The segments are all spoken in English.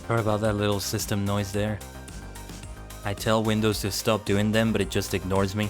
Sorry about that little system noise there. I tell Windows to stop doing them, but it just ignores me.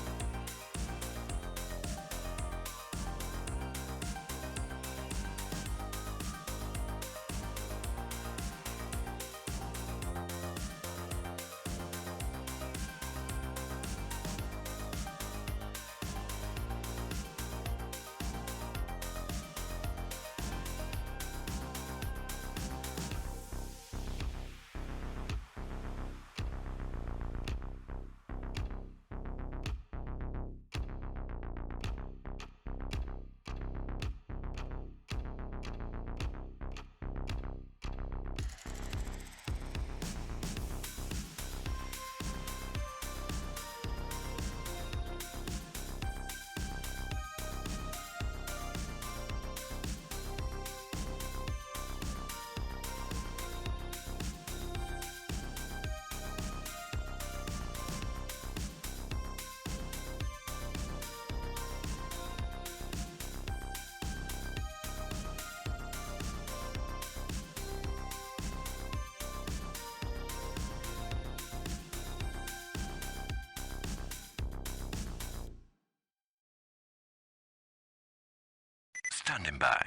Standing by.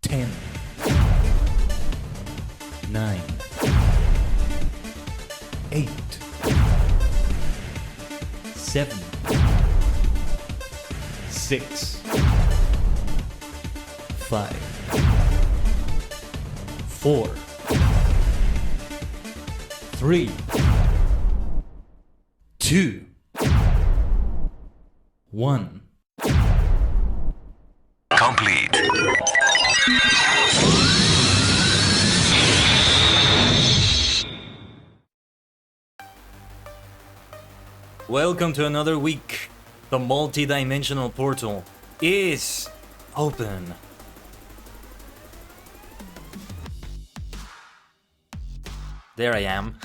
10, 9, 8, 7, 6, 5, 4, 3, 2, 1. Complete. Welcome to another week. The multi-dimensional portal is open. There I am.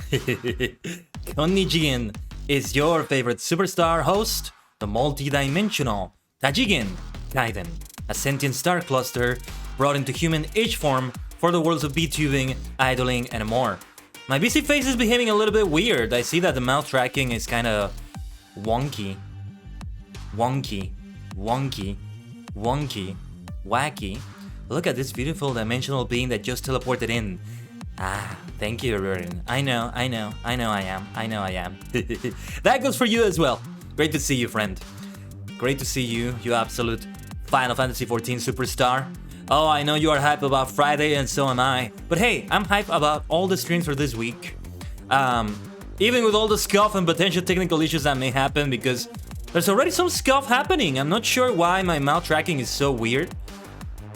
Konnichiwa is your favorite superstar host, the multi-dimensional Tajigen Kaiden, a sentient star cluster brought into human-ish form for the worlds of VTubing, idling, and more. My busy face is behaving a little bit weird. I see that the mouth tracking is kind of wonky, wacky. Look at this beautiful dimensional being that just teleported in. Ah, thank you, Rurin. I know I am. That goes for you as well. Great to see you, friend. Great to see you, you absolute Final Fantasy XIV superstar. Oh, I know you are hyped about Friday, and so am I. But hey, I'm hyped about all the streams for this week. Even with all the scuff and potential technical issues that may happen, because there's already some scuff happening. I'm not sure why my mouth tracking is so weird.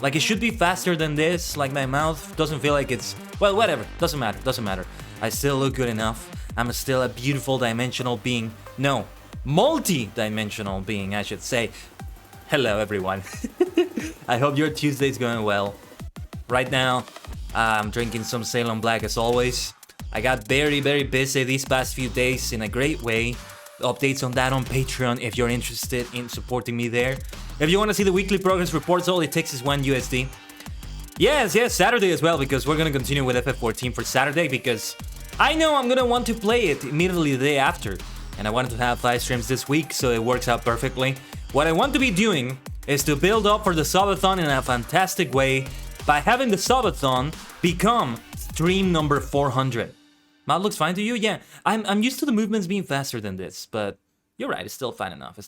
Like, it should be faster than this. Like, my mouth doesn't feel like it's... Well, whatever. Doesn't matter. I still look good enough. I'm still a beautiful dimensional being. No, multi-dimensional being, I should say. Hello, everyone. I hope your Tuesday's going well. Right now, I'm drinking some Ceylon Black as always. I got very busy these past few days in a great way. Updates on that on Patreon if you're interested in supporting me there. If you want to see the weekly progress reports, all it takes is $1 USD. Yes, Saturday as well, because we're going to continue with FF14 for Saturday, because I know I'm going to want to play it immediately the day after. And I wanted to have 5 streams this week, so it works out perfectly. What I want to be doing is to build up for the subathon in a fantastic way by having the subathon become stream number 400. That looks fine to you? Yeah, I'm used to the movements being faster than this, but you're right, it's still fine enough.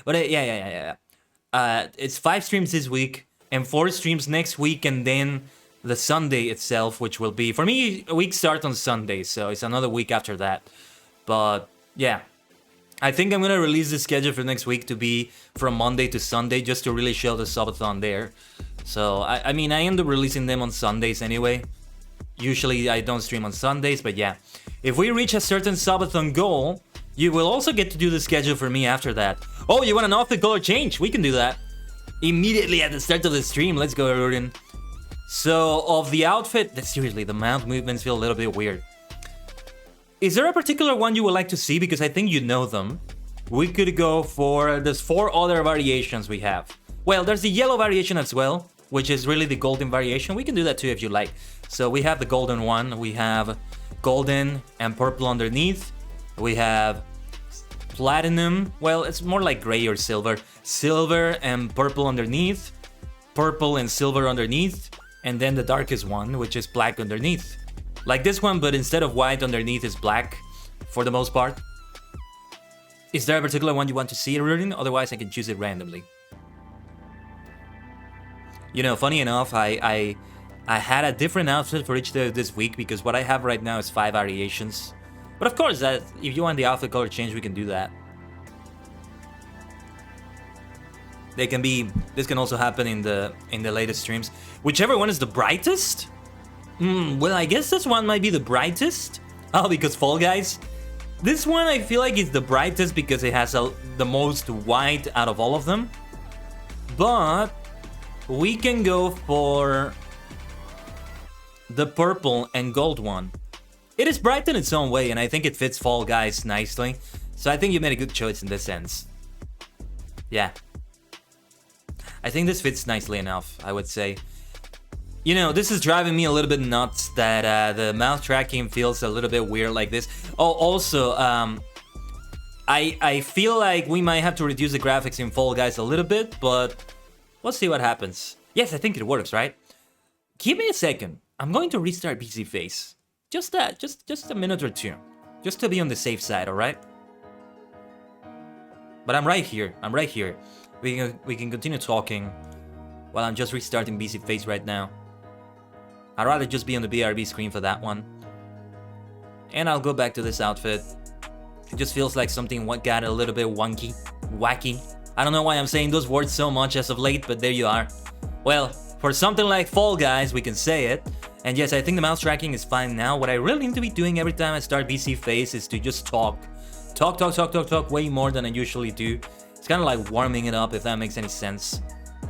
But yeah. It's 5 streams this week and 4 streams next week, and then the Sunday itself, which will be, for me, a week starts on Sunday, so it's another week after that. But yeah, I think I'm gonna release the schedule for next week to be from Monday to Sunday, just to really show the subathon there. So I mean, I end up releasing them on Sundays anyway. Usually I don't stream on Sundays, but yeah. If we reach a certain subathon goal, you will also get to do the schedule for me after that. Oh, you want an off the color change? We can do that. Immediately at the start of the stream. Let's go, Rurin. So, of the outfit... Seriously, the mouth movements feel a little bit weird. Is there a particular one you would like to see? Because I think you know them. We could go for... There's 4 other variations we have. Well, there's the yellow variation as well, which is really the golden variation. We can do that too if you like. So we have the golden one. We have golden and purple underneath. We have platinum. Well, it's more like gray or silver. Silver and purple underneath. Purple and silver underneath. And then the darkest one, which is black underneath. Like this one, but instead of white underneath is black for the most part. Is there a particular one you want to see, Rurin? Otherwise, I can choose it randomly. You know, funny enough, I had a different outfit for each day of this week because what I have right now is 5 variations. But of course, that if you want the outfit color change, we can do that. They can be. This can also happen in the latest streams. Whichever one is the brightest. Well, I guess this one might be the brightest. Oh, because Fall Guys. This one I feel like is the brightest because it has the most white out of all of them. But we can go for the purple and gold one. It is bright in its own way, and I think it fits Fall Guys nicely. So I think you made a good choice in this sense. Yeah. I think this fits nicely enough, I would say. You know, this is driving me a little bit nuts that the mouth tracking feels a little bit weird like this. Oh, also, I feel like we might have to reduce the graphics in Fall Guys a little bit, but we'll see what happens. Yes, I think it works, right? Give me a second. I'm going to restart PC Face. Just a minute or two. Just to be on the safe side, alright? But I'm right here. I'm right here. We can continue talking while I'm just restarting PC Face right now. I'd rather just be on the BRB screen for that one. And I'll go back to this outfit. It just feels like something got a little bit wonky, wacky. I don't know why I'm saying those words so much as of late, but there you are. Well, for something like Fall Guys, we can say it. And yes, I think the mouse tracking is fine now. What I really need to be doing every time I start BC Face is to just talk. Talk way more than I usually do. It's kind of like warming it up, if that makes any sense.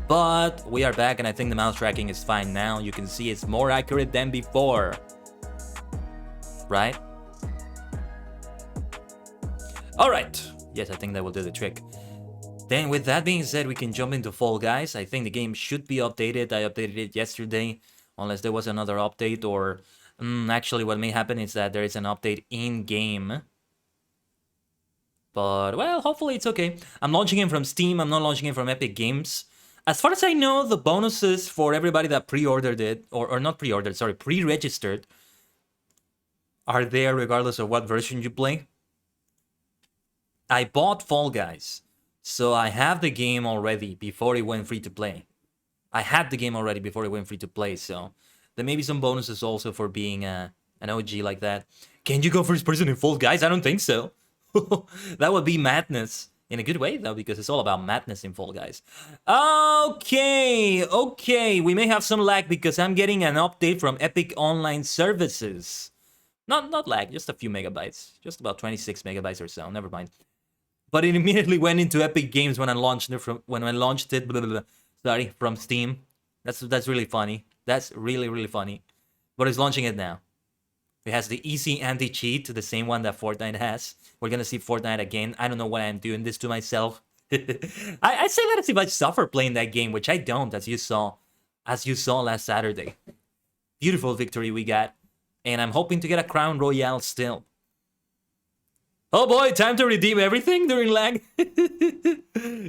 But we are back, and I think the mouse tracking is fine now. You can see it's more accurate than before. Right? Alright. Yes, I think that will do the trick. Then with that being said, we can jump into Fall Guys. I think the game should be updated. I updated it yesterday. Unless there was another update, or... actually, what may happen is that there is an update in-game. But, well, hopefully it's okay. I'm launching it from Steam. I'm not launching it from Epic Games. As far as I know, the bonuses for everybody that pre-ordered it, or not pre-ordered, sorry, pre-registered, are there regardless of what version you play. I bought Fall Guys, so I have the game already before it went free to play. I had the game already before it went free to play, so there may be some bonuses also for being an OG like that. Can you go first person in Fall Guys? I don't think so. That would be madness. In a good way, though, because it's all about madness in Fall Guys. Okay. We may have some lag because I'm getting an update from Epic Online Services. Not lag, just a few megabytes. Just about 26 megabytes or so, never mind. But it immediately went into Epic Games when I launched it from Steam. That's really funny. That's really funny. But it's launching it now. It has the easy anti-cheat, the same one that Fortnite has. We're gonna see Fortnite again. I don't know why I'm doing this to myself. I say that as if I suffer playing that game, which I don't, as you saw last Saturday. Beautiful victory we got. And I'm hoping to get a Crown Royale still. Oh boy, time to redeem everything during lag.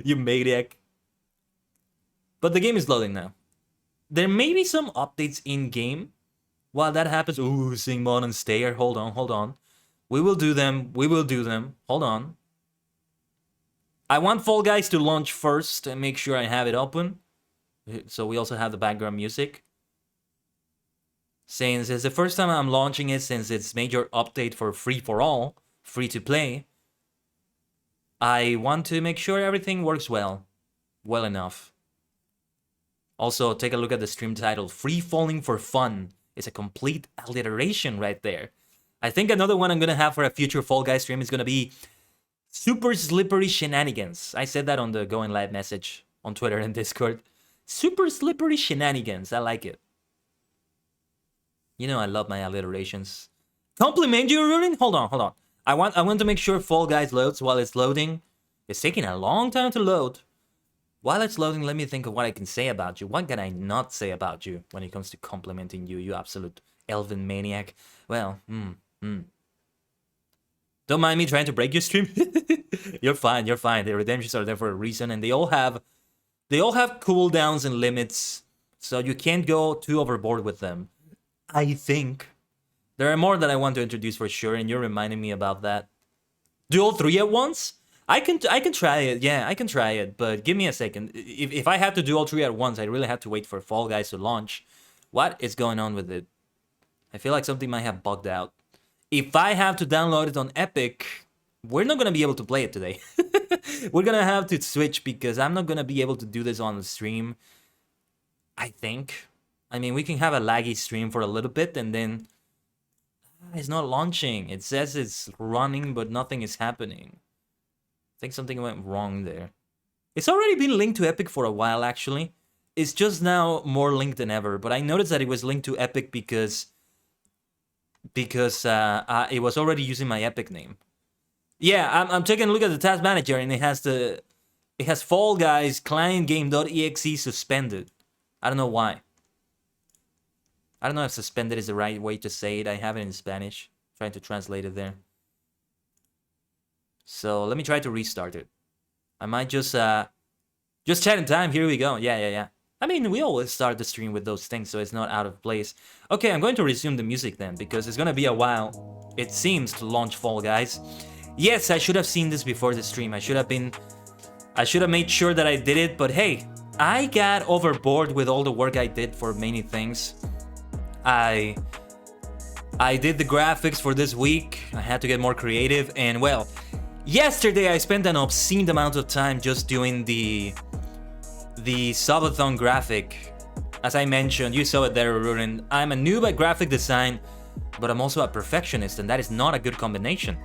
You maniac. But the game is loading now. There may be some updates in-game. While that happens, ooh, Sing Mon and Stayer, hold on. We will do them, hold on. I want Fall Guys to launch first and make sure I have it open. So we also have the background music. Since it's the first time I'm launching it since its major update for free-for-all, free-to-play, I want to make sure everything works well enough. Also, take a look at the stream title, Free Falling for Fun. It's a complete alliteration right there. I think another one I'm going to have for a future Fall Guys stream is going to be Super Slippery Shenanigans. I said that on the Going Live message. on Twitter and Discord. Super slippery shenanigans. I like it. You know I love my alliterations. Compliment you, Ruin? Hold on. I want to make sure Fall Guys loads while it's loading. It's taking a long time to load. While it's loading, let me think of what I can say about you. What can I not say about you when it comes to complimenting you, you absolute elven maniac? Well, Don't mind me trying to break your stream. You're fine. The redemptions are there for a reason, and they all have cooldowns and limits, so you can't go too overboard with them. I think. There are more that I want to introduce for sure, and you're reminding me about that. Do all 3 at once? I can try it. Yeah, I can try it, but give me a second. If I had to do all 3 at once, I really have to wait for Fall Guys to launch. What is going on with it? I feel like something might have bugged out. If I have to download it on Epic, we're not going to be able to play it today. We're going to have to switch because I'm not going to be able to do this on the stream. I think. I mean, we can have a laggy stream for a little bit and then... It's not launching. It says it's running, but nothing is happening. I think something went wrong there. It's already been linked to Epic for a while, actually. It's just now more linked than ever. But I noticed that it was linked to Epic because it was already using my Epic name. Yeah, I'm taking a look at the task manager, and it has Fall Guys client game.exe suspended. I don't know why. I don't know if suspended is the right way to say it. I have it in Spanish. Trying to translate it there. So let me try to restart it. I might just chat in time. Here we go. Yeah. I mean, we always start the stream with those things, so it's not out of place. Okay, I'm going to resume the music then, because it's gonna be a while, it seems, to launch Fall Guys. Yes, I should have seen this before the stream. I should have made sure that I did it, but hey, I got overboard with all the work I did for many things. I did the graphics for this week. I had to get more creative, and well, yesterday I spent an obscene amount of time just doing the subathon graphic. As I mentioned, you saw it there, Rurin. I'm a noob at graphic design, but I'm also a perfectionist, and that is not a good combination.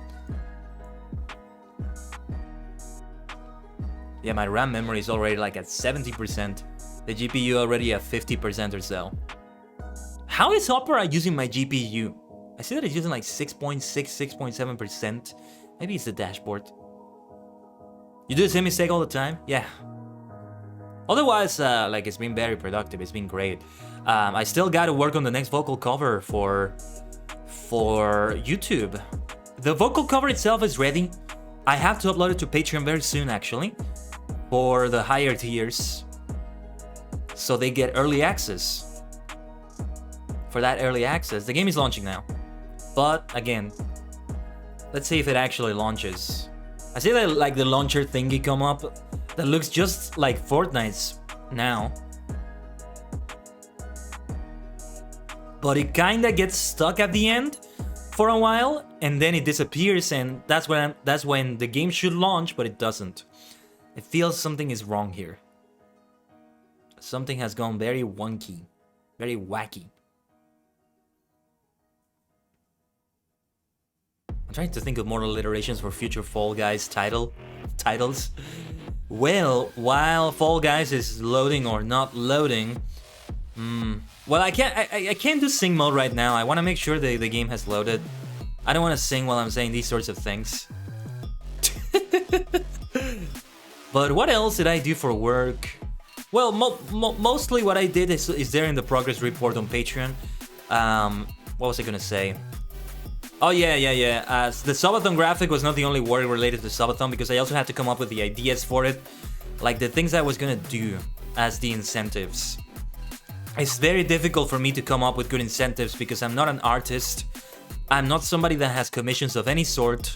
Yeah, my RAM memory is already like at 70%. The GPU already at 50% or so. How is Opera using my GPU? I see that it's using like 6.6, 6.7%. Maybe it's the dashboard. You do the same mistake all the time? Yeah. Otherwise, like, it's been very productive. It's been great. I still got to work on the next vocal cover for YouTube. The vocal cover itself is ready. I have to upload it to Patreon very soon, actually, for the higher tiers, so they get early access. For that early access, the game is launching now. But again, let's see if it actually launches. I see that like the launcher thingy come up that looks just like Fortnite's now. But it kinda gets stuck at the end for a while, and then it disappears, and that's when the game should launch, but it doesn't. It feels something is wrong here. Something has gone very wonky, very wacky. I'm trying to think of more alliterations for future Fall Guys titles. Well, while Fall Guys is loading or not loading, well, I can't do sing mode right now. I want to make sure the game has loaded. I don't want to sing while I'm saying these sorts of things. But what else did I do for work? Well, mostly what I did is there in the progress report on Patreon. What was I gonna say? Oh yeah. The subathon graphic was not the only work related to subathon, because I also had to come up with the ideas for it, like the things I was gonna do as the incentives. It's very difficult for me to come up with good incentives because I'm not an artist. I'm not somebody that has commissions of any sort.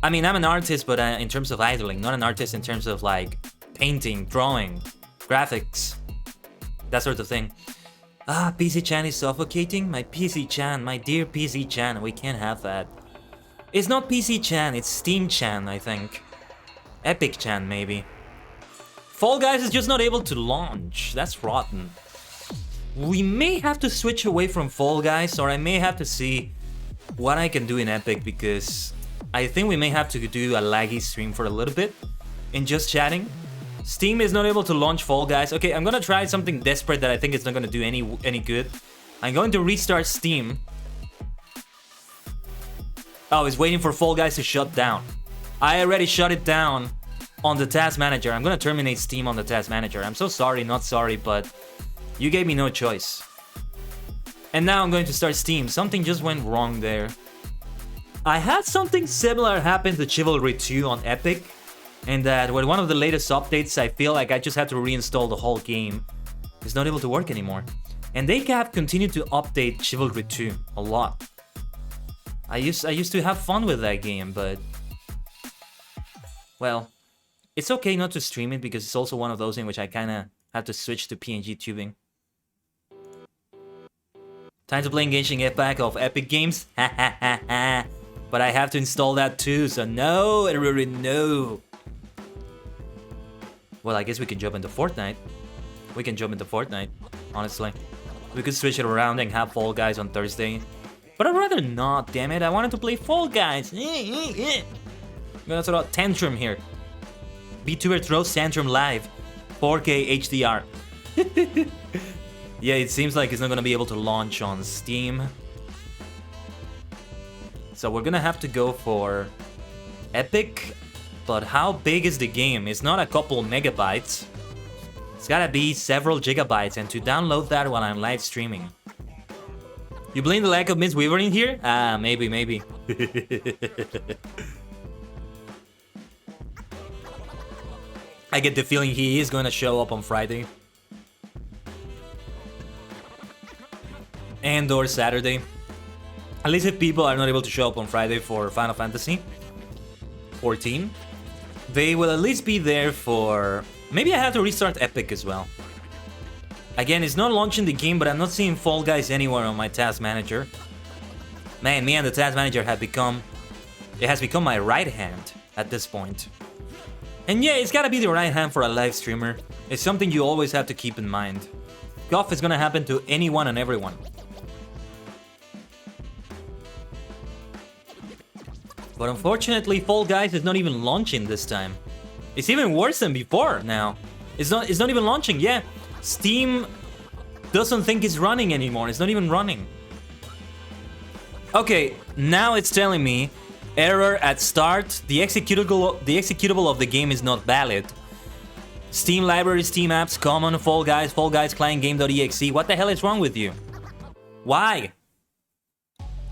I mean, I'm an artist, but in terms of idling, not an artist in terms of like painting, drawing, graphics, that sort of thing. PC-chan is suffocating? My PC-chan, my dear PC-chan, we can't have that. It's not PC-chan, it's Steam-chan, I think. Epic-chan, maybe. Fall Guys is just not able to launch. That's rotten. We may have to switch away from Fall Guys, or I may have to see what I can do in Epic, because I think we may have to do a laggy stream for a little bit. in just chatting. Steam is not able to launch Fall Guys. Okay, I'm gonna try something desperate that I think is not gonna do any good. I'm going to restart Steam. Oh, it's waiting for Fall Guys to shut down. I already shut it down on the task manager. I'm gonna terminate Steam on the task manager. I'm so sorry, not sorry, but you gave me no choice. And now I'm going to start Steam. Something just went wrong there. I had something similar happen to Chivalry 2 on Epic. And that with one of the latest updates, I feel like I just had to reinstall the whole game. It's not able to work anymore. And they have continued to update Chivalry 2 a lot. I used to have fun with that game, but... well, it's okay not to stream it because it's also one of those in which I kinda have to switch to PNG tubing. Time to play engaging epic of Epic Games? Ha ha ha ha. But I have to install that too, so no, no. Well, I guess we can jump into Fortnite. We can jump into Fortnite, honestly. We could switch it around and have Fall Guys on Thursday. But I'd rather not, damn it. I wanted to play Fall Guys. I'm gonna throw a tantrum here. VTuber throws tantrum live. 4K HDR. Yeah, it seems like it's not gonna be able to launch on Steam. So we're gonna have to go for Epic. But how big is the game? It's not a couple megabytes. It's gotta be several gigabytes, and to download that while I'm live streaming. You blame the lack of Miss Weaver in here? Ah, maybe. I get the feeling he is gonna show up on Friday. And or Saturday. At least if people are not able to show up on Friday for Final Fantasy 14. They will at least be there for... maybe I have to restart Epic as well. Again, it's not launching the game, but I'm not seeing Fall Guys anywhere on my task manager. Man, me and the task manager have become... it has become my right hand at this point. And yeah, it's gotta be the right hand for a live streamer. It's something you always have to keep in mind. Guff is gonna happen to anyone and everyone. But unfortunately, Fall Guys is not even launching this time. It's even worse than before now. It's not even launching, yeah. Steam doesn't think it's running anymore. It's not even running. Okay, now it's telling me error at start. The executable of the game is not valid. Steam library, Steam apps, common, Fall Guys client game.exe. What the hell is wrong with you? Why?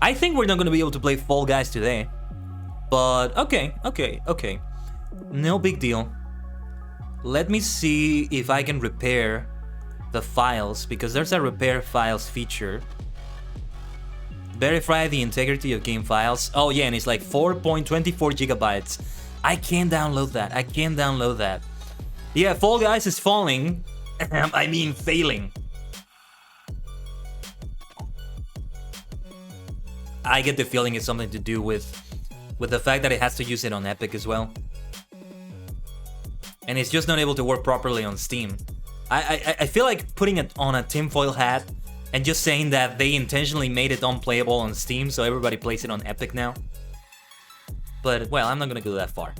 I think we're not gonna be able to play Fall Guys today. But okay. No big deal. Let me see if I can repair the files, because there's a repair files feature. Verify the integrity of game files. Oh yeah, and it's like 4.24 gigabytes. I can't download that. Yeah, Fall Guys is falling. I mean failing. I get the feeling it's something to do with the fact that it has to use it on Epic as well. And it's just not able to work properly on Steam. I feel like putting it on a tinfoil hat and just saying that they intentionally made it unplayable on Steam so everybody plays it on Epic now. But, well, I'm not gonna go that far.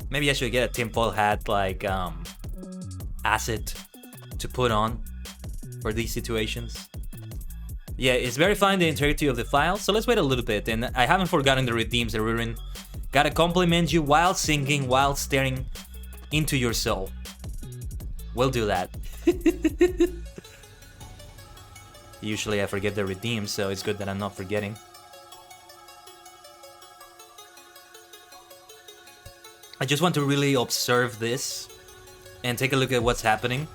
Maybe I should get a tinfoil hat like asset to put on for these situations. Yeah, it's verifying the integrity of the file, so let's wait a little bit. And I haven't forgotten the redeems, Rurin. Gotta compliment you while singing, while staring into your soul. We'll do that. Usually I forget the redeems, so it's good that I'm not forgetting. I just want to really observe this and take a look at what's happening.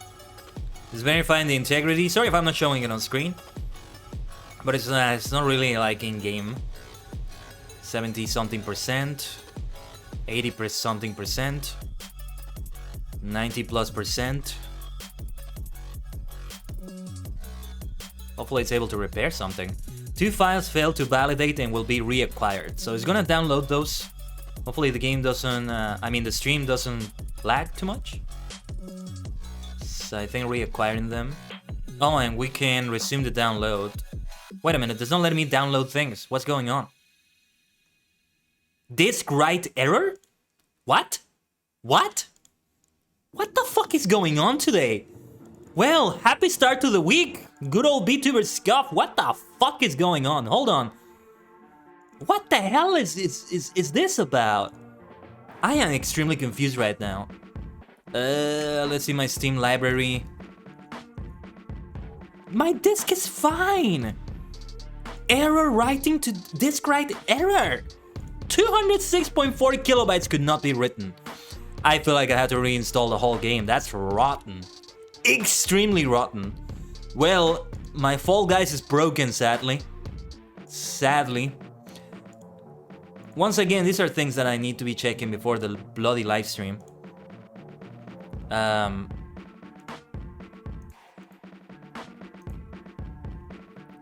It's verifying the integrity. Sorry if I'm not showing it on screen. But it's not really like in-game. 70-something%, 80-something%, 90+%. Hopefully it's able to repair something. 2 files failed to validate and will be reacquired. So it's gonna download those. Hopefully the game doesn't, the stream doesn't lag too much. So I think reacquiring them. Oh, and we can resume the download. Wait a minute, it doesn't let me download things. What's going on? Disk write error? What? What? What the fuck is going on today? Well, happy start to the week. Good old VTuber scuff. What the fuck is going on? Hold on. What the hell is this about? I am extremely confused right now. Let's see my Steam library. My disk is fine. Error writing to disk write error. 206.4 kilobytes could not be written. I feel like I had to reinstall the whole game. That's rotten. Extremely rotten. Well, my Fall Guys is broken, sadly. Sadly. Once again, these are things that I need to be checking before the bloody live stream.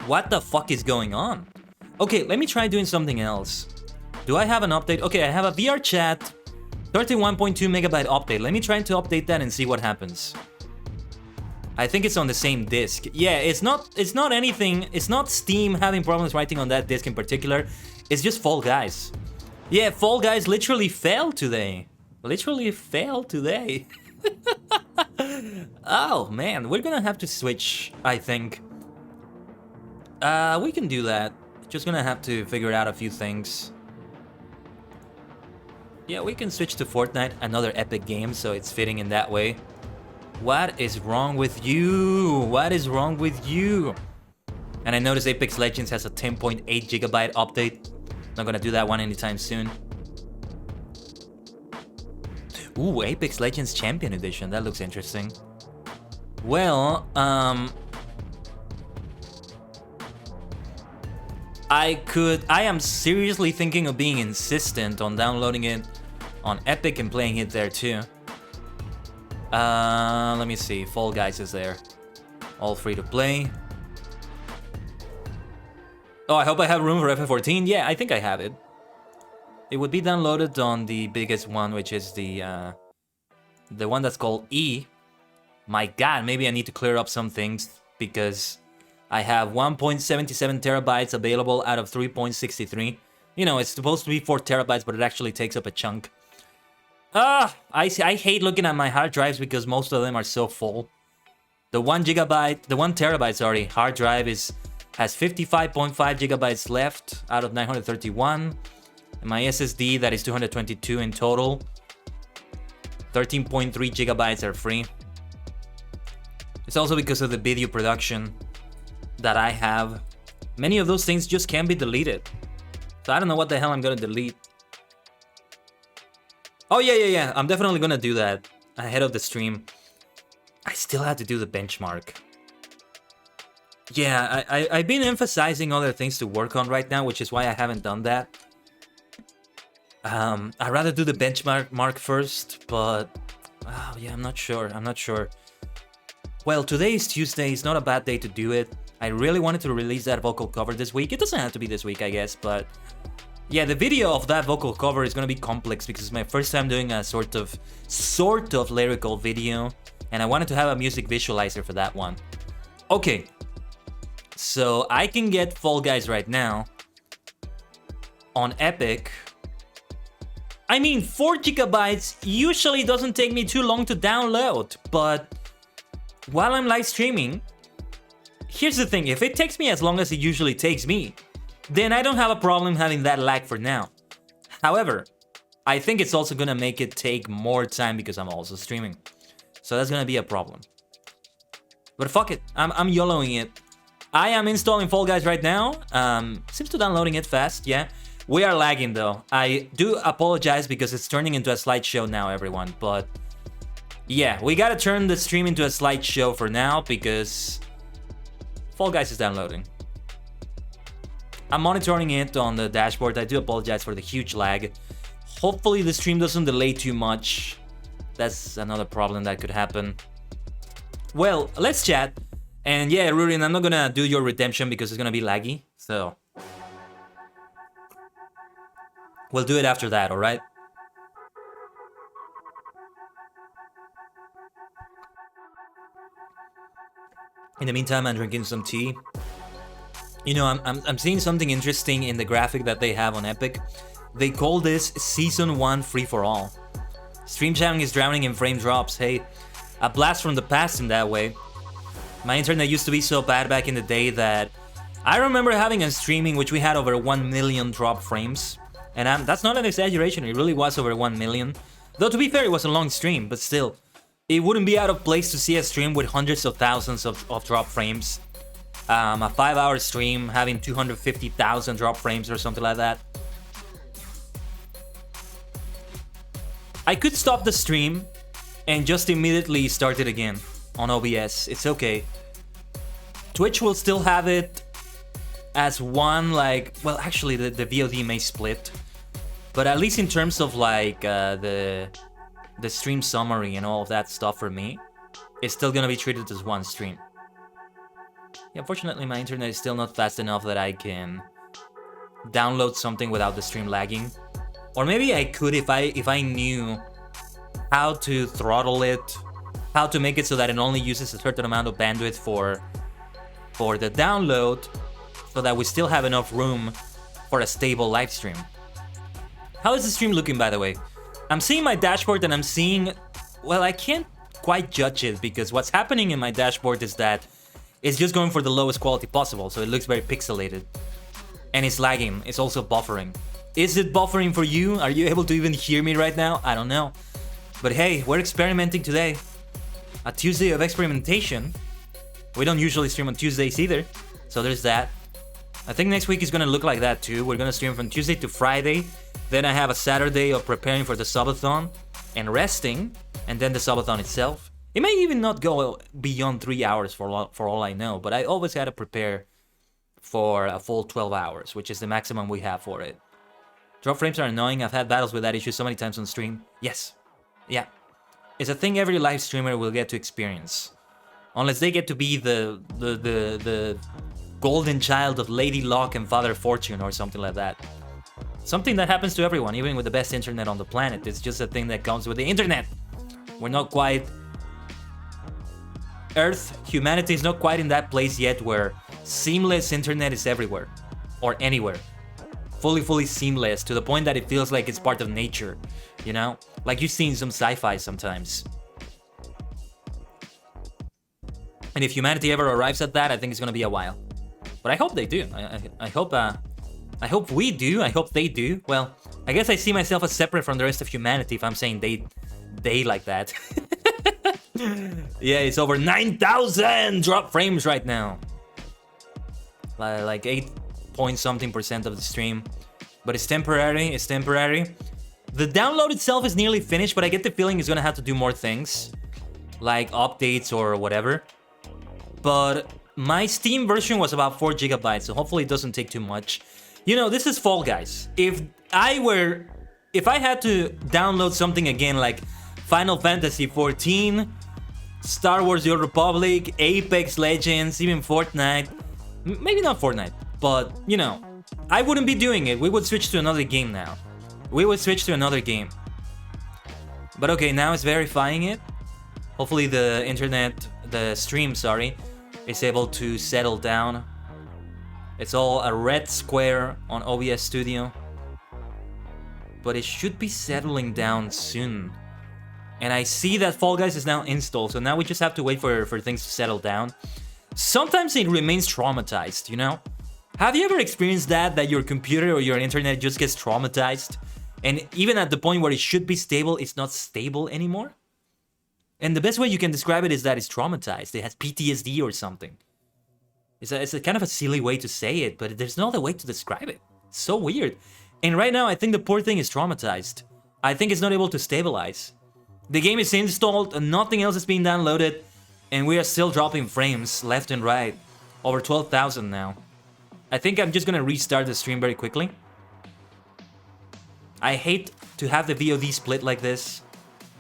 What the fuck is going on? Okay, let me try doing something else. Do I have an update? Okay, I have a VR chat 31.2 megabyte update. Let me try to update that and see what happens. I think it's on the same disk. Yeah, it's not anything. It's not Steam having problems writing on that disk in particular. It's just Fall Guys. Yeah, Fall Guys literally failed today. Literally failed today. Oh man, we're gonna have to switch, I think. We can do that. Just gonna have to figure out a few things. Yeah, we can switch to Fortnite, another epic game, so it's fitting in that way. What is wrong with you? What is wrong with you? And I noticed Apex Legends has a 10.8 gigabyte update. Not gonna do that one anytime soon. Ooh, Apex Legends Champion Edition. That looks interesting. Well, I am seriously thinking of being insistent on downloading it on Epic and playing it there too. Let me see. Fall Guys is there. All free to play. Oh, I hope I have room for FF14. Yeah, I think I have it. It would be downloaded on the biggest one, which is the one that's called E. My God, maybe I need to clear up some things because I have 1.77 terabytes available out of 3.63. You know, it's supposed to be 4 terabytes, but it actually takes up a chunk. I hate looking at my hard drives because most of them are so full. The 1 terabyte, sorry, hard drive has 55.5 gigabytes left out of 931. And my SSD, that is 222 in total. 13.3 gigabytes are free. It's also because of the video production that I have. Many of those things just can't be deleted. So I don't know what the hell I'm gonna delete. Oh yeah, I'm definitely gonna do that ahead of the stream. I still have to do the benchmark. Yeah, I've been emphasizing other things to work on right now, which is why I haven't done that. I'd rather do the benchmark first, but oh yeah, I'm not sure. Well, today is Tuesday, it's not a bad day to do it. I really wanted to release that vocal cover this week. It doesn't have to be this week, I guess, but yeah, the video of that vocal cover is gonna be complex because it's my first time doing a sort of lyrical video, and I wanted to have a music visualizer for that one. Okay, so I can get Fall Guys right now on Epic. I mean, 4 gigabytes usually doesn't take me too long to download, but while I'm live streaming, here's the thing, if it takes me as long as it usually takes me, then I don't have a problem having that lag for now. However, I think it's also gonna make it take more time because I'm also streaming. So that's gonna be a problem. But fuck it, I'm YOLOing it. I am installing Fall Guys right now. Seems to downloading it fast, yeah. We are lagging though. I do apologize because it's turning into a slideshow now, everyone. But yeah, we gotta turn the stream into a slideshow for now because Fall Guys is downloading. I'm monitoring it on the dashboard. I do apologize for the huge lag. Hopefully the stream doesn't delay too much. That's another problem that could happen. Well, let's chat. And yeah, Rurin, I'm not gonna do your redemption because it's gonna be laggy. So we'll do it after that, alright? In the meantime, I'm drinking some tea. You know, I'm seeing something interesting in the graphic that they have on Epic. They call this Season 1 Free for All. Stream shouting is drowning in frame drops. Hey, a blast from the past in that way. My internet used to be so bad back in the day that I remember having a streaming which we had over 1 million drop frames. And that's not an exaggeration, it really was over 1 million. Though to be fair, it was a long stream, but still. It wouldn't be out of place to see a stream with hundreds of thousands of drop frames. A 5-hour stream having 250,000 drop frames or something like that. I could stop the stream and just immediately start it again on OBS. It's okay. Twitch will still have it as one, like, well, actually the VOD may split, but at least in terms of like the stream summary and all of that stuff for me, it's still gonna be treated as one stream. Yeah, unfortunately my internet is still not fast enough that I can download something without the stream lagging. Or maybe I could if I knew how to throttle it, how to make it so that it only uses a certain amount of bandwidth for the download, so that we still have enough room for a stable live stream. How is the stream looking, by the way? I'm seeing my dashboard and I'm seeing, well, I can't quite judge it because what's happening in my dashboard is that it's just going for the lowest quality possible, so it looks very pixelated. And it's lagging, it's also buffering. Is it buffering for you? Are you able to even hear me right now? I don't know. But hey, we're experimenting today. A Tuesday of experimentation. We don't usually stream on Tuesdays either, so there's that. I think next week is gonna look like that too. We're gonna stream from Tuesday to Friday. Then I have a Saturday of preparing for the subathon and resting, and then the subathon itself. It may even not go beyond 3 hours for all I know, but I always gotta prepare for a full 12 hours, which is the maximum we have for it. Drop frames are annoying. I've had battles with that issue so many times on stream. Yes. Yeah. It's a thing every live streamer will get to experience. Unless they get to be the golden child of Lady Luck and Father Fortune or something like that. Something that happens to everyone, even with the best internet on the planet. It's just a thing that comes with the internet. We're not quite... humanity is not quite in that place yet where seamless internet is everywhere. Or anywhere. Fully seamless, to the point that it feels like it's part of nature. You know? Like you see in some sci-fi sometimes. And if humanity ever arrives at that, I think it's gonna be a while. But I hope they do. I hope we do. I hope they do. Well, I guess I see myself as separate from the rest of humanity if I'm saying they like that. Yeah, it's over 9,000 drop frames right now. Like 8 point something% of the stream. But it's temporary. It's temporary. The download itself is nearly finished, but I get the feeling it's gonna have to do more things, like updates or whatever. But my Steam version was about 4 GB, so hopefully it doesn't take too much. You know, this is Fall Guys. If I had to download something again like Final Fantasy XIV, Star Wars The Old Republic, Apex Legends, even Fortnite, maybe not Fortnite, but you know, I wouldn't be doing it. We would switch to another game now. We would switch to another game. But okay, now it's verifying it. Hopefully the internet, the stream, sorry, is able to settle down. It's all a red square on OBS Studio. But it should be settling down soon. And I see that Fall Guys is now installed, so now we just have to wait for things to settle down. Sometimes it remains traumatized, you know? Have you ever experienced that your computer or your internet just gets traumatized? And even at the point where it should be stable, it's not stable anymore? And the best way you can describe it is that it's traumatized. It has PTSD or something. It's a kind of a silly way to say it, but there's no other way to describe it. It's so weird. And right now, I think the poor thing is traumatized. I think it's not able to stabilize. The game is installed and nothing else is being downloaded, and we are still dropping frames left and right. Over 12,000 now. I think I'm just gonna restart the stream very quickly. I hate to have the VOD split like this,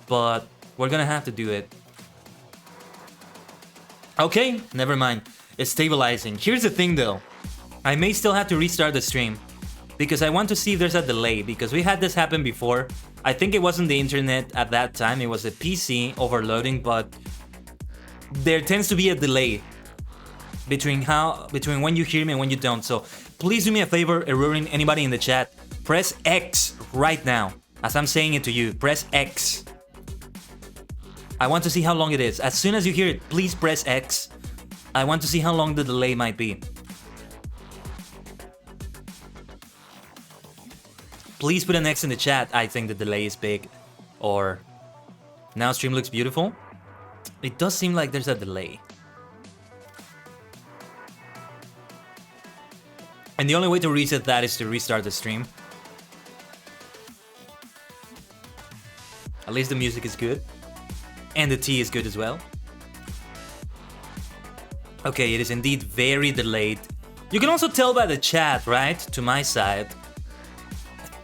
but we're gonna have to do it. Okay, never mind. It's stabilizing. Here's the thing though. I may still have to restart the stream because I want to see if there's a delay, because we had this happen before. I think it wasn't the internet at that time, it was the PC overloading, but there tends to be a delay between when you hear me and when you don't. So please do me a favor, anybody in the chat, press X right now. As I'm saying it to you, press X I want to see how long it is. As soon as you hear it, please press X. I want to see how long the delay might be. Please put an X in the chat. I think the delay is big. Or now stream looks beautiful. It does seem like there's a delay. And the only way to reset that is to restart the stream. At least the music is good. And the tea is good as well. Okay, it is indeed very delayed. You can also tell by the chat, right? To my side.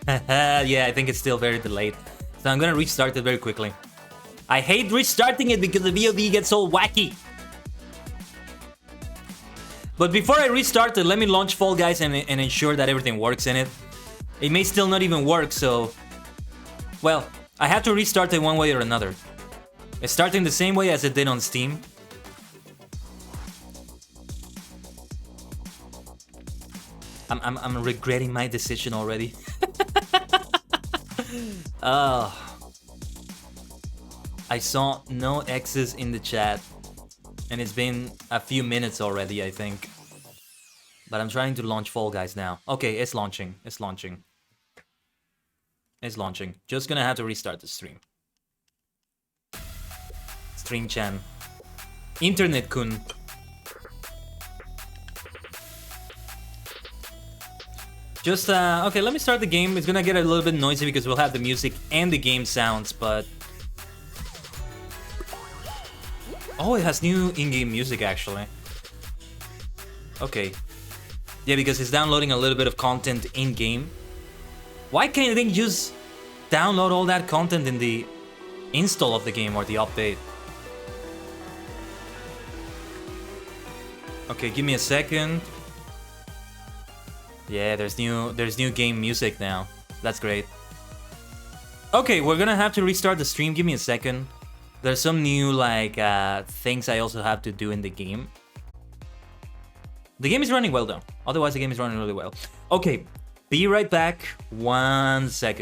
Yeah, I think it's still very delayed. So I'm gonna restart it very quickly. I hate restarting it because the VOD gets all wacky. But before I restart it, let me launch Fall Guys and ensure that everything works in it. It may still not even work, so... Well, I have to restart it one way or another. It's starting the same way as it did on Steam. I'm regretting my decision already. I saw no X's in the chat. And it's been a few minutes already, I think. But I'm trying to launch Fall Guys now. Okay, it's launching. It's launching. It's launching. Just gonna have to restart the stream. Stream Chan. Internet Kun. Just, okay, let me start the game. It's gonna get a little bit noisy because we'll have the music and the game sounds, but... Oh, it has new in-game music, actually. Okay. Yeah, because it's downloading a little bit of content in-game. Why can't they just download all that content in the install of the game or the update? Okay, give me a second. Yeah, there's new game music now. That's great. Okay, we're gonna have to restart the stream. Give me a second. There's some new, like, things I also have to do in the game. The game is running well, though. Otherwise, the game is running really well. Okay, be right back. 1 second.